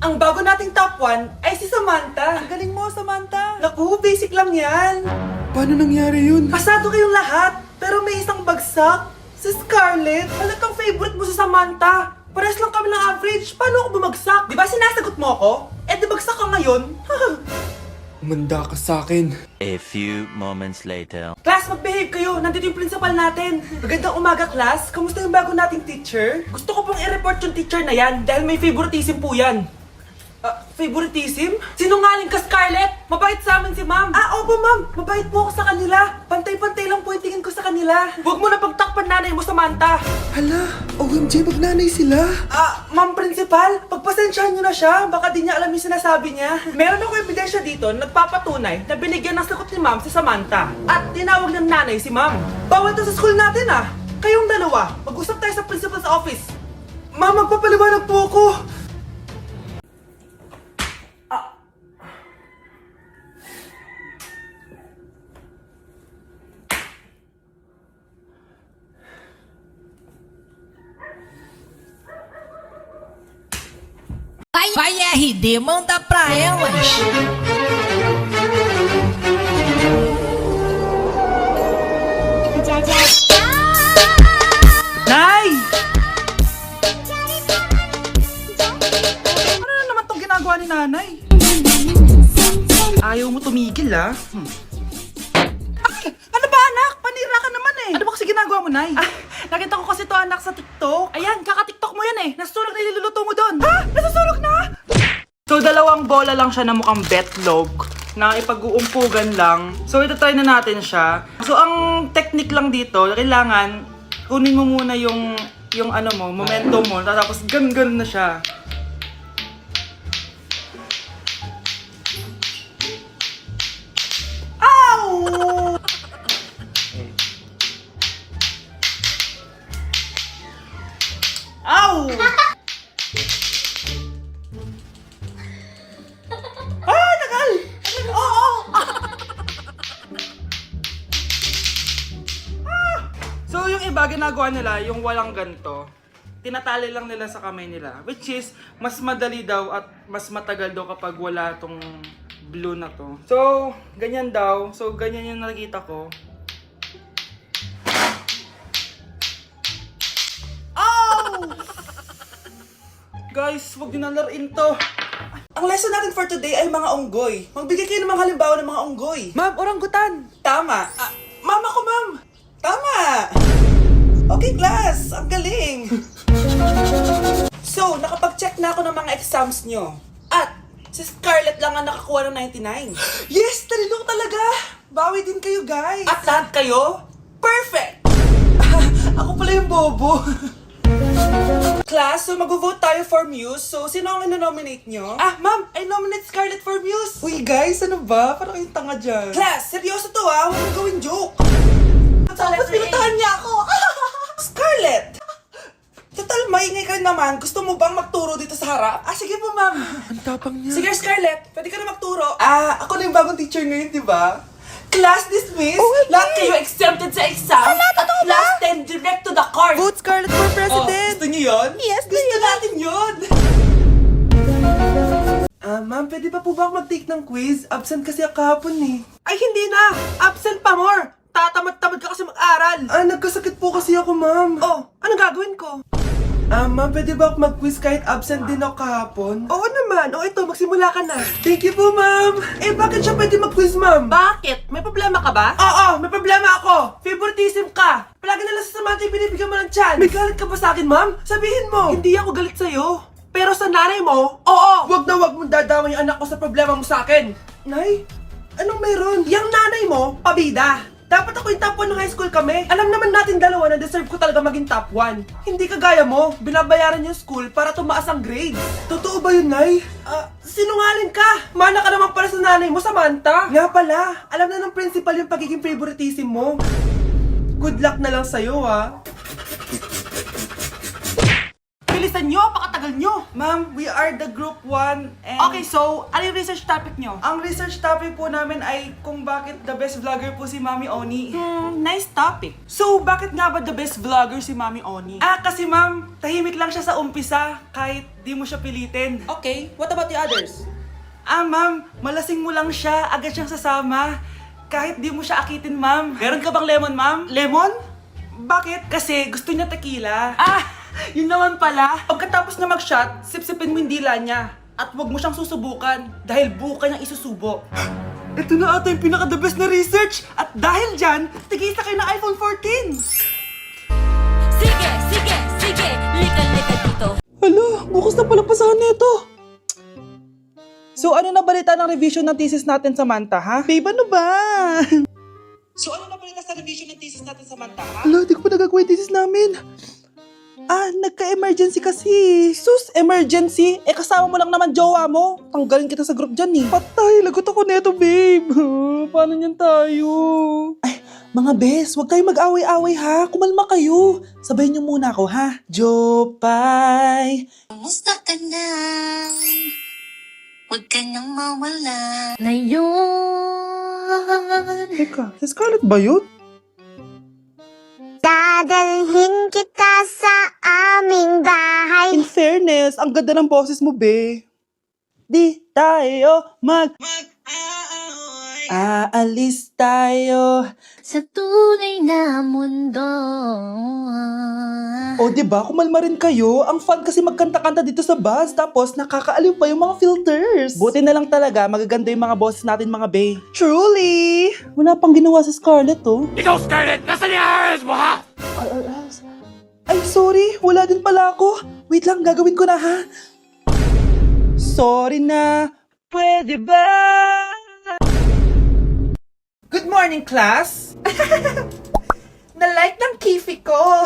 Ang bago nating top 1 ay si Samantha. Ang galing mo, Samantha. Naku, basic lang yan. Paano nangyari yun? Pasado kayong lahat, pero may isang bagsak. Si Scarlett, halatang favorite mo si Samantha. Pares lang kami ng average. Paano ako bumagsak? Di ba sinasagot mo ako? Eh, di bagsak ka ngayon? Umanda ka sa akin. A few moments later. Class, mag-behave kayo. Nandito yung principal natin. Magandang umaga, class. Kamusta yung bago nating teacher? Gusto ko pong i-report yung teacher na yan dahil may favoritism po yan. Favoritism? Sinungaling ka, Scarlett! Mabait sa amin si ma'am. Opo, ma'am. Mabait po ako sa kanila. Pantay-pantay lang po yung tingin ko sa kanila. Huwag mo na pagtakpan nanay mo, Samantha. Hala, OMG, magnanay sila. Ma'am principal, pagpasensyahan niyo na siya. Baka di niya alam yung sinasabi niya. Meron ako ebidensya dito na nagpapatunay na binigyan ng sagot ni ma'am si Samantha. At tinawag ng nanay si ma'am. Bawal to sa school natin Kayong dalawa, mag-usap tayo sa principal's office. Ma'am, magpapaliwanag po ako. Vai RD, manda pra elas. Nay! Ano na naman tong ginagawa ni nanay? Ayaw mo tumigil Ay! Ano ba anak? Panira ka naman Ano ba kasi ginagawa mo, Nay? Nakita ko kasi to anak sa TikTok. Ayan, kaka-TikTok mo yan Nasusunog na niluluto mo doon. Nasusunog na? So, dalawang bola lang siya na mukhang betlog na ipag-uumpugan lang. So, ito try na natin siya. So, ang technique lang dito, kailangan kunin mo muna yung ano mo, momentum mo, tapos gan na siya. Ow! Ow! Tagal! Oo! So, yung iba, ginagawa nila, yung walang ganito, tinatali lang nila sa kamay nila. Which is, mas madali daw at mas matagal daw kapag wala tong blue na to. So, ganyan daw. So, ganyan yung nakikita ko. Oh! Guys, wag din nalarin to. Ang lesson natin for today ay mga unggoy. Magbigay kayo ng mga halimbawa ng mga unggoy. Ma'am, orangutan. Tama. Ma'am ako, ma'am. Tama. Okay, class. Ang galing. So, nakapag-check na ako ng mga exams nyo. At, si Scarlett lang ang nakakuha ng 99. Yes! Talino talaga! Bawi din kayo, guys. At lahat kayo, perfect! Ako pala yung bobo. Class, so mag-vote tayo for Muse. So, sino ang ino-nominate nyo? Ma'am, I nominate Scarlett for Muse. Uy, guys, ano ba? Parang kayong tanga dyan. Class, seryoso to Huwag mong gawin joke. Tapos pinuntahan niya ako. Scarlett! Total, maingay ka rin naman. Gusto mo bang magturo dito sa harap? Sige po, ma'am. Ang tapang niya. Sige, Scarlett. Pwede ka na magturo. Ako na yung bagong teacher ngayon, di ba? Class dismissed. Lahat kayo exempted sa exam. At class 10 direct to the court. Vote Scarlett for president. Gusto niyo yun? Yes, Gusto natin yun. Ma'am, pwede pa po ba ako mag-take ng quiz? Absent kasi ako kahapon Ay, hindi na. Absent pa more. Tatamad-tamad ka kasi mag-aral. Nagkasakit po kasi ako, ma'am. Anong gagawin ko? Ma'am, pwede ba ako mag-quiz kahit absent din ako kahapon? Oo naman. Ito, magsimula ka na. Thank you po, ma'am. Bakit siya pwede mag-quiz, ma'am? Bakit? May problema ka ba? Oo, may problema ako. Favoritism ka. Palagi na lang sa Samantha yung binibigyan mo ng chance. May galit ka ba sa akin, ma'am? Sabihin mo. Hindi ako galit sa'yo. Pero sa nanay mo, oo. Wag na wag mong dadama yung anak ko sa problema mo sa akin. Nay, anong meron? Yang nanay mo, pabida. Dapat ako yung top 1 ng high school kami. Alam naman natin dalawa na deserve ko talaga maging top 1. Hindi kagaya mo, binabayaran yung school para tumaas ang grades. Totoo ba yun, Nay? Sinungaling ka! Mana ka naman para sa nanay mo, Samantha. Nga pala, alam na ng principal yung pagiging favoritism mo. Good luck na lang sa'yo, bilisan nyo, pakatagal nyo. Ma'am, we are the group 1 and... Okay, so, ano yung research topic nyo? Ang research topic po namin ay kung bakit the best vlogger po si Mami Oni. Nice topic. So, bakit nga ba the best vlogger si Mami Oni? Kasi ma'am, tahimik lang siya sa umpisa kahit di mo siya pilitin. Okay, what about the others? Ma'am, malasing mo lang siya, agad siyang sasama. Kahit di mo siya akitin, ma'am. Meron ka bang lemon, ma'am? Lemon? Bakit? Kasi gusto niya tequila. Yun naman pala. Pagkatapos na mag-shot, sipsipin mo yung dila niya. At huwag mo siyang susubukan dahil buka niyang isusubo. Ito na ata yung pinaka-the best na research. At dahil dyan, tigisa kayo ng iPhone 14. Sige, sige, sige, lika-lika dito. Hala, bukas na palang pasahan nito. So ano na balita ng revision ng thesis natin, Samantha, ha? Babe, ano ba? So ano na balita sa revision ng thesis natin, Samantha, ha? Hala, di ko pa nagagawa yung thesis namin. Nagka-emergency kasi. Sus, emergency? Kasama mo lang naman jowa mo. Tanggalin kita sa group dyan, eh. Patay, lagot ako neto, babe. Paano niyan tayo? Ay, mga bes, huwag kayong mag-away-away, ha? Kumalma kayo. Sabayin niyo muna ako, ha? Jopay. Kumusta ka na? Huwag ka nang mawala. Ngayon. Teka, si Scarlett ba yun? Dadalhin kita sa aming bahay. In fairness, ang ganda ng boses mo, be. Di tayo aalis tayo. Sa tunay na mundo. O, diba? Kumalma rin kayo. Ang fun kasi magkanta-kanta dito sa bus. Tapos, nakakaaliw pa yung mga filters. Buti na lang talaga, magaganda yung mga boses natin, mga bay. Truly! Wala pang ginawa sa Scarlett, oh. Ikaw, Scarlett! Nasaan yung RS mo, ha? Ay, sorry. Wala din pala ako. Wait lang, gagawin ko na, ha? Sorry na. Pwede ba? Good morning, class! Na-like ng kifi ko!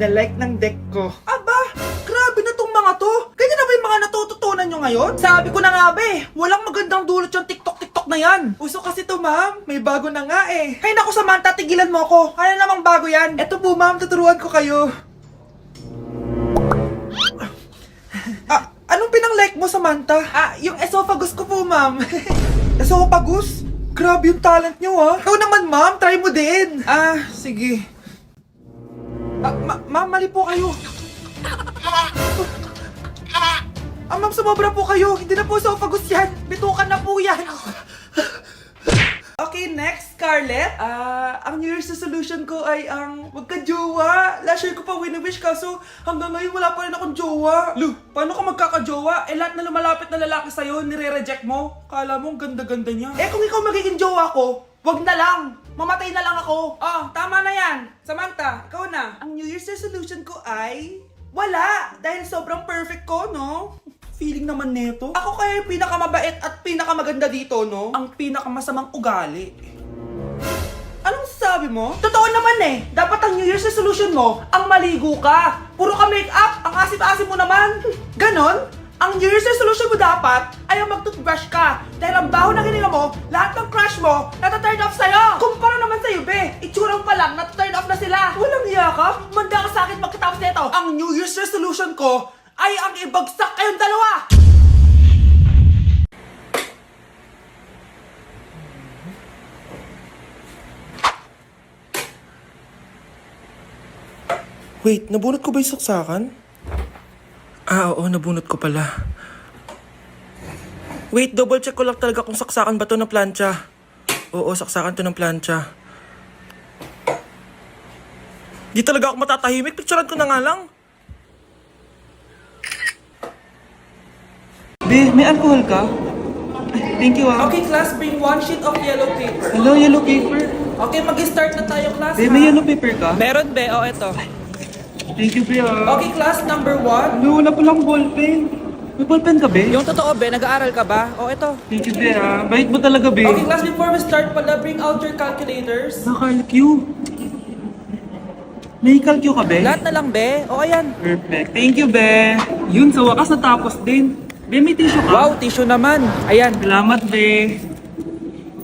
Na-like ng deck ko. Aba! Grabe na tong mga to! Ganyan na ba yung mga natututunan nyo ngayon? Sabi ko na nga ba eh, walang magandang dulot yung TikTok na yan. Uso kasi to, ma'am. May bago na nga eh. Hay naku, Samantha, tigilan mo ako. Ano namang bago yan? Eto po, ma'am, tuturuan ko kayo. Anong pinang-like mo, Samantha? Yung esophagus ko po, ma'am. Esophagus? Grabe yung talent nyo, ha? Ikaw naman, ma'am. Try mo din. Sige. Ma'am, mali po kayo. Ma'am, sumobra po kayo. Hindi na po esophagus yan. Bitukan na po yan. Okay, next, Scarlett. Ang New Year's resolution ko ay ang wag ka jowa. Last year ko pa wini-wish kaso hanggang ngayon wala pa rin akong jowa. Lu, paano ka magkakajowa? Lahat na lumalapit na lalaki sa'yo, nire-reject mo. Kala mo ang ganda-ganda niya. Kung ikaw magiging jowa ko, wag na lang. Mamatay na lang ako. Tama na yan. Samantha, ikaw na. Ang New Year's resolution ko ay wala. Dahil sobrang perfect ko, no? Feeling naman neto. Ako kaya yung pinakamabait at pinakamaganda dito, no? Ang pinakamasamang ugali. Anong sabi mo? Totoo naman eh. Dapat ang New Year's resolution mo, ang maligo ka. Puro ka make-up, ang asim-asim mo naman. Ganon? Ang New Year's resolution mo dapat ay ang mag-toothbrush ka. Dahil ang baho na hininga mo, lahat ng crush mo, nata-turn off sa'yo. Kumpara naman sa'yo, be. Itsurang pa lang, nata-turn off na sila. Walang iya ka? Manda ka sa akin pagkatapos nito. Ang New Year's resolution ko ay ang ibagsak kayong dalawa! Wait, nabunot ko ba yung saksakan? Oo, nabunot ko pala. Wait, double check ko lang talaga kung saksakan ba to ng plancha. Oo, saksakan to ng plancha. Di talaga ako matatahimik, picturean ko na nga lang. Be, may alcohol ka? Thank you, ah. Okay, class, bring 1 sheet of yellow paper. Hello, yellow paper? Okay, mag-start na tayo, class. Be, may yellow paper ka? Meron, be. Eto. Thank you, be, ah. Okay, class, number 1. Wala pa lang ballpen. May ballpen ka, be? Yung totoo, be, nag-aaral ka ba? Eto. Thank you, be, ah. Bait mo talaga, be. Okay, class, before we start pala, bring out your calculators. Nakalkyu. May calcu ka, be? Lahat na lang, be. Ayan. Perfect. Thank you, be. Yun, sa wakas natapos din. Be, may tissue ka? Wow, tissue naman. Ayan. Salamat, be.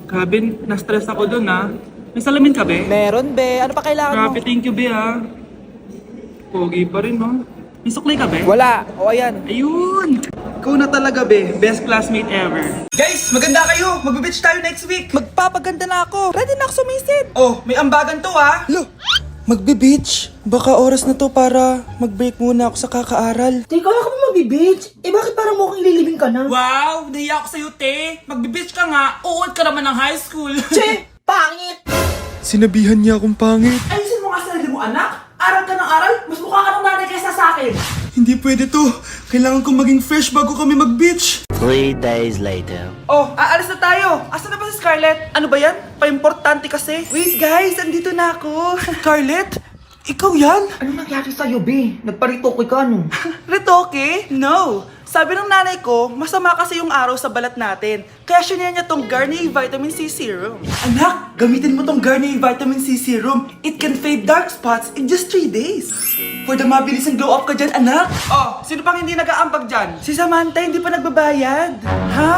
Grabe, na-stress ako dun, ha. May salamin ka, be? Meron, be. Ano pa kailangan mo? Grabe, thank you, be, ha. Pogi pa rin, no? May suklay ka, be? Wala. O ayan. Ayun! Ikaw na talaga, be. Best classmate ever. Guys, maganda kayo. Magbe-beach tayo next week. Magpapaganda na ako. Ready na ako sumisid. Oh, may ambagan to, ah. Lo, magbe-beach. Baka oras na to para mag-break muna ako sa kakaaral. Teka, wala ka ba magbe-beach? Eh bakit parang mukhang ililibing ka na? Wow! Nahiya ako sa'yo, te. Magbe-beach ka nga. Uod ka naman ng high school. Che! Pangit! Sinabihan niya akong pangit. Ayusin mo nga sarili mo, anak. Aral ka ng aral. Mas mukha ka ng nanay kaysa sa akin. Hindi pwede to. Kailangan kong maging fresh bago kami mag-beach. 3 days later. Oh, aalis na tayo. Asan na ba si Scarlett? Ano ba yan? Pa-importante kasi. Wait, guys. Andito na ako. Scarlett? Ikaw yan? Ano nangyari sa'yo, be? Nagparitoke ka, no? Retoke? No. Sabi ng nanay ko, masama kasi yung araw sa balat natin. Kaya sinaya niya tong Garnier Vitamin C Serum. Anak, gamitin mo tong Garnier Vitamin C Serum. It can fade dark spots in just 3 days. For the mabilis ang glow up ka dyan, anak. Oh, sino pang hindi nag-aambag dyan? Si Samantha hindi pa nagbabayad. Ha?